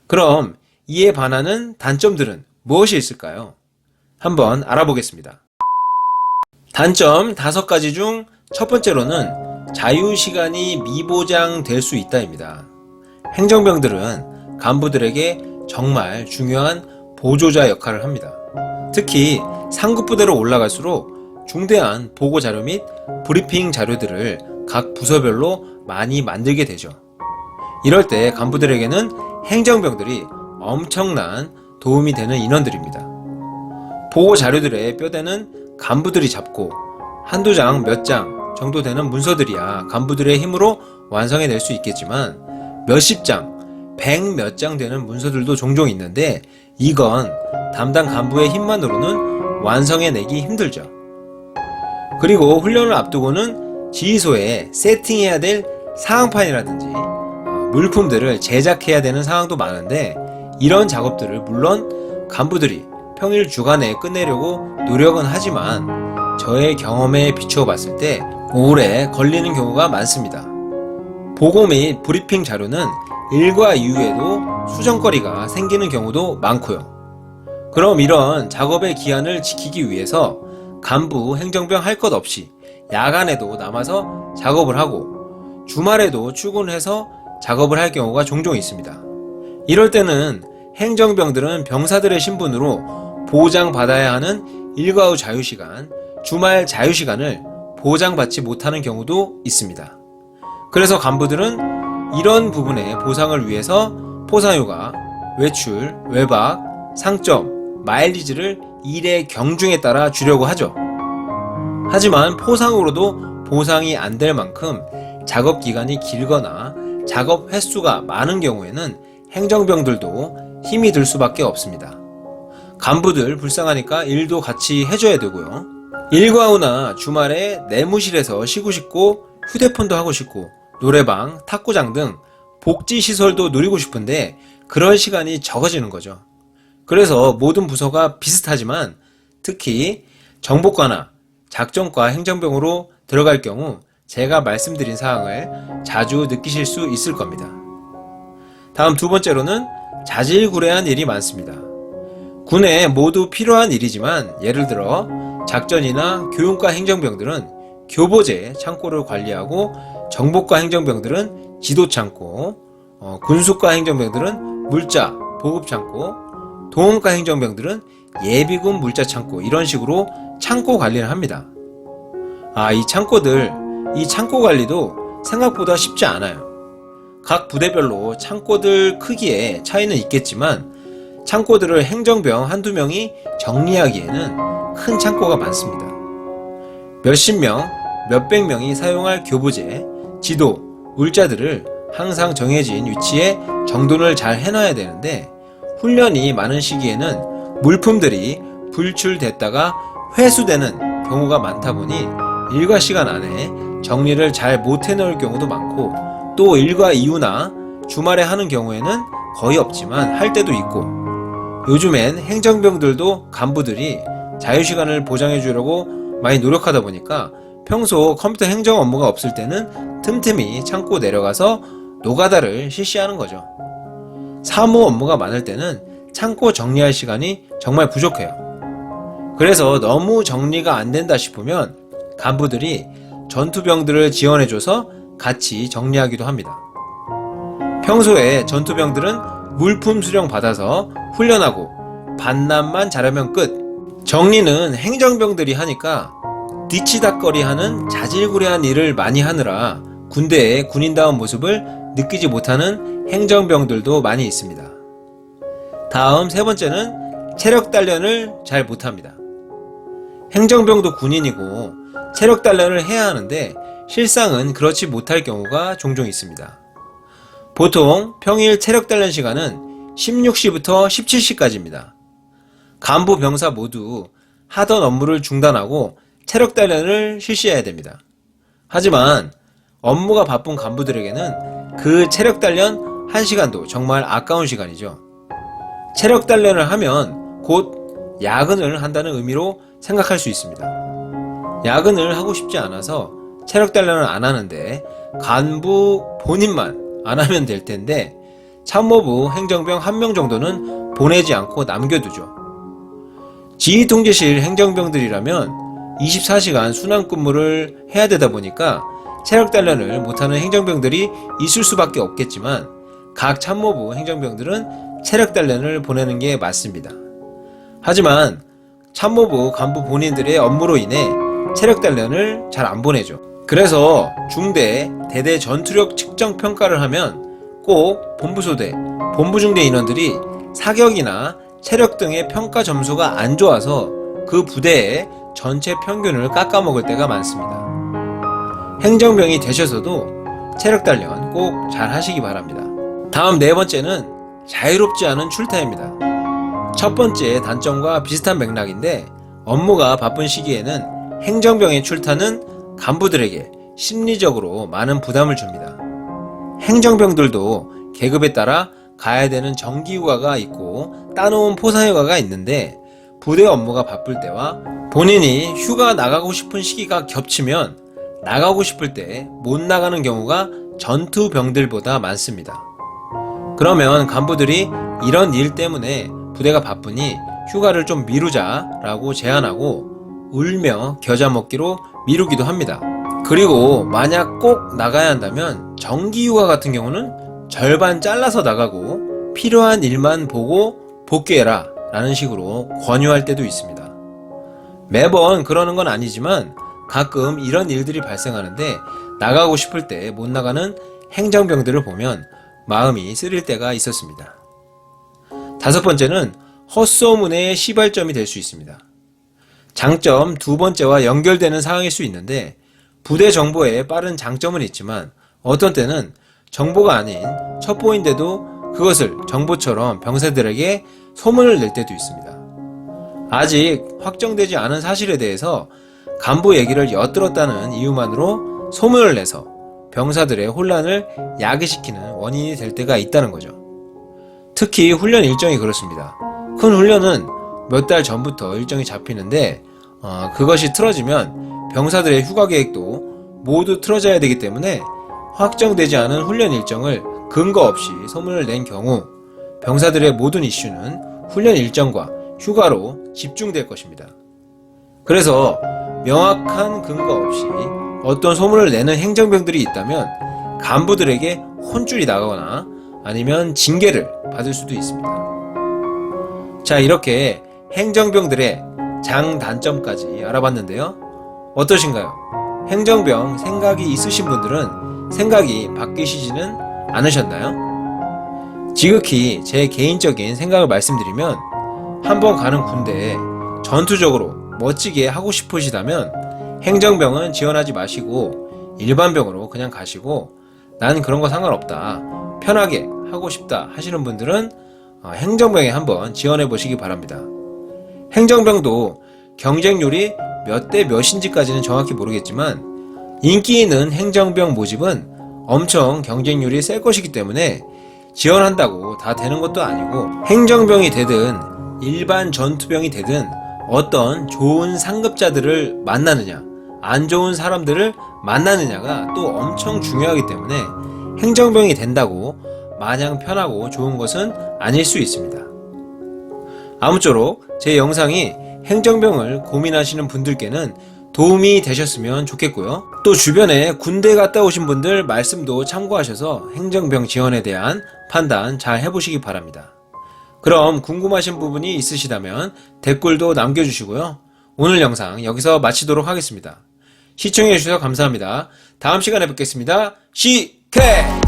그럼 이에 반하는 단점들은 무엇이 있을까요? 한번 알아보겠습니다. 단점 5가지 중 첫 번째로는 자유시간이 미보장될 수 있다입니다. 행정병들은 간부들에게 정말 중요한 보조자 역할을 합니다. 특히 상급 부대로 올라갈수록 중대한 보고 자료 및 브리핑 자료들을 각 부서별로 많이 만들게 되죠. 이럴 때 간부들에게는 행정병들이 엄청난 도움이 되는 인원들입니다. 보고 자료들의 뼈대는 간부들이 잡고 한두 장, 몇 장 정도 되는 문서들이야 간부들의 힘으로 완성해낼 수 있겠지만 몇십 장, 100몇 장 되는 문서들도 종종 있는데 이건 담당 간부의 힘만으로는 완성해내기 힘들죠. 그리고 훈련을 앞두고는 지휘소에 세팅해야 될 사항판이라든지 물품들을 제작해야 되는 상황도 많은데 이런 작업들을 물론 간부들이 평일 주간에 끝내려고 노력은 하지만 저의 경험에 비추어 봤을 때 오래 걸리는 경우가 많습니다. 보고 및 브리핑 자료는 일과 이후에도 수정거리가 생기는 경우도 많고요. 그럼 이런 작업의 기한을 지키기 위해서 간부, 행정병 할 것 없이 야간에도 남아서 작업을 하고 주말에도 출근해서 작업을 할 경우가 종종 있습니다. 이럴 때는 행정병들은 병사들의 신분으로 보장받아야 하는 일과 후 자유시간, 주말 자유시간을 보장받지 못하는 경우도 있습니다. 그래서 간부들은 이런 부분의 보상을 위해서 포상휴가, 외출, 외박, 상점, 마일리지를 일의 경중에 따라 주려고 하죠. 하지만 포상으로도 보상이 안 될 만큼 작업 기간이 길거나 작업 횟수가 많은 경우에는 행정병들도 힘이 들 수밖에 없습니다. 간부들 불쌍하니까 일도 같이 해줘야 되고요. 일과 후나 주말에 내무실에서 쉬고 싶고 휴대폰도 하고 싶고 노래방, 탁구장 등 복지시설도 누리고 싶은데 그럴 시간이 적어지는 거죠. 그래서 모든 부서가 비슷하지만 특히 정보과나 작전과 행정병으로 들어갈 경우 제가 말씀드린 사항을 자주 느끼실 수 있을 겁니다. 다음 두 번째로는 자질구레한 일이 많습니다. 군에 모두 필요한 일이지만 예를 들어 작전이나 교육과 행정병들은 교보제 창고를 관리하고 정보과 행정병들은 지도창고, 군수과 행정병들은 물자, 보급창고, 동원과 행정병들은 예비군 물자창고 이런 식으로 창고 관리를 합니다. 이 창고 관리도 생각보다 쉽지 않아요. 각 부대별로 창고들 크기에 차이는 있겠지만 창고들을 행정병 한두 명이 정리하기에는 큰 창고가 많습니다. 몇십 명, 몇백 명이 사용할 교보제, 지도, 물자들을 항상 정해진 위치에 정돈을 잘 해놔야 되는데 훈련이 많은 시기에는 물품들이 불출됐다가 회수되는 경우가 많다 보니 일과 시간 안에 정리를 잘 못 해놓을 경우도 많고 또 일과 이후나 주말에 하는 경우에는 거의 없지만 할 때도 있고 요즘엔 행정병들도 간부들이 자유시간을 보장해 주려고 많이 노력하다 보니까 평소 컴퓨터 행정 업무가 없을 때는 틈틈이 창고 내려가서 노가다를 실시하는 거죠. 사무 업무가 많을 때는 창고 정리할 시간이 정말 부족해요. 그래서 너무 정리가 안 된다 싶으면 간부들이 전투병들을 지원해줘서 같이 정리하기도 합니다. 평소에 전투병들은 물품 수령 받아서 훈련하고 반납만 잘하면 끝. 정리는 행정병들이 하니까 뒤치다꺼리 하는 자질구레한 일을 많이 하느라 군대의 군인다운 모습을 느끼지 못하는 행정병들도 많이 있습니다. 다음 세 번째는 체력 단련을 잘 못합니다. 행정병도 군인이고 체력 단련을 해야 하는데 실상은 그렇지 못할 경우가 종종 있습니다. 보통 평일 체력 단련 시간은 16시부터 17시까지입니다. 간부 병사 모두 하던 업무를 중단하고 체력 단련을 실시해야 됩니다. 하지만 업무가 바쁜 간부들에게는 그 체력 단련 1시간도 정말 아까운 시간이죠. 체력 단련을 하면 곧 야근을 한다는 의미로 생각할 수 있습니다. 야근을 하고 싶지 않아서 체력 단련을 안 하는데 간부 본인만 안 하면 될 텐데 참모부 행정병 1명 정도는 보내지 않고 남겨두죠. 지휘통제실 행정병들이라면 24시간 순환근무를 해야 되다 보니까 체력 단련을 못하는 행정병들이 있을 수밖에 없겠지만 각 참모부 행정병들은 체력 단련을 보내는 게 맞습니다. 하지만 참모부 간부 본인들의 업무로 인해 체력 단련을 잘 안 보내죠. 그래서 중대, 대대 전투력 측정 평가를 하면 꼭 본부소대, 본부중대 인원들이 사격이나 체력 등의 평가 점수가 안 좋아서 그 부대의 전체 평균을 깎아먹을 때가 많습니다. 행정병이 되셔서도 체력 단련 꼭 잘 하시기 바랍니다. 다음 네 번째는 자유롭지 않은 출타입니다. 첫 번째 단점과 비슷한 맥락인데 업무가 바쁜 시기에는 행정병의 출타는 간부들에게 심리적으로 많은 부담을 줍니다. 행정병들도 계급에 따라 가야 되는 정기휴가가 있고 따놓은 포상휴가가 있는데 부대 업무가 바쁠 때와 본인이 휴가 나가고 싶은 시기가 겹치면 나가고 싶을 때 못 나가는 경우가 전투병들보다 많습니다. 그러면 간부들이 이런 일 때문에 부대가 바쁘니 휴가를 좀 미루자 라고 제안하고 울며 겨자 먹기로 미루기도 합니다. 그리고 만약 꼭 나가야 한다면 정기휴가 같은 경우는 절반 잘라서 나가고 필요한 일만 보고 복귀해라 라는 식으로 권유할 때도 있습니다. 매번 그러는 건 아니지만 가끔 이런 일들이 발생하는데 나가고 싶을 때 못 나가는 행정병들을 보면 마음이 쓰릴 때가 있었습니다. 다섯 번째는 헛소문의 시발점이 될 수 있습니다. 장점 두 번째와 연결되는 상황일 수 있는데 부대 정보에 빠른 장점은 있지만 어떤 때는 정보가 아닌 첩보인데도 그것을 정보처럼 병사들에게 소문을 낼 때도 있습니다. 아직 확정되지 않은 사실에 대해서 간부 얘기를 엿들었다는 이유만으로 소문을 내서 병사들의 혼란을 야기시키는 원인이 될 때가 있다는 거죠. 특히 훈련 일정이 그렇습니다. 큰 훈련은 몇 달 전부터 일정이 잡히는데 그것이 틀어지면 병사들의 휴가 계획도 모두 틀어져야 되기 때문에 확정되지 않은 훈련 일정을 근거 없이 소문을 낸 경우 병사들의 모든 이슈는 훈련 일정과 휴가로 집중될 것입니다. 그래서 명확한 근거 없이 어떤 소문을 내는 행정병들이 있다면 간부들에게 혼쭐이 나거나 아니면 징계를 받을 수도 있습니다. 자, 이렇게 행정병들의 장단점까지 알아봤는데요. 어떠신가요? 행정병 생각이 있으신 분들은 생각이 바뀌시지는 않으셨나요? 지극히 제 개인적인 생각을 말씀드리면 한번 가는 군대에 전투적으로 멋지게 하고 싶으시다면 행정병은 지원하지 마시고 일반병으로 그냥 가시고 난 그런 거 상관없다, 편하게 하고 싶다 하시는 분들은 행정병에 한번 지원해 보시기 바랍니다. 행정병도 경쟁률이 몇 대 몇인지까지는 정확히 모르겠지만 인기 있는 행정병 모집은 엄청 경쟁률이 셀 것이기 때문에 지원한다고 다 되는 것도 아니고 행정병이 되든 일반 전투병이 되든 어떤 좋은 상급자들을 만나느냐 안 좋은 사람들을 만나느냐가 또 엄청 중요하기 때문에 행정병이 된다고 마냥 편하고 좋은 것은 아닐 수 있습니다. 아무쪼록 제 영상이 행정병을 고민하시는 분들께는 도움이 되셨으면 좋겠고요. 또 주변에 군대 갔다 오신 분들 말씀도 참고하셔서 행정병 지원에 대한 판단 잘 해보시기 바랍니다. 그럼 궁금하신 부분이 있으시다면 댓글도 남겨주시고요. 오늘 영상 여기서 마치도록 하겠습니다. 시청해주셔서 감사합니다. 다음 시간에 뵙겠습니다. 시캐!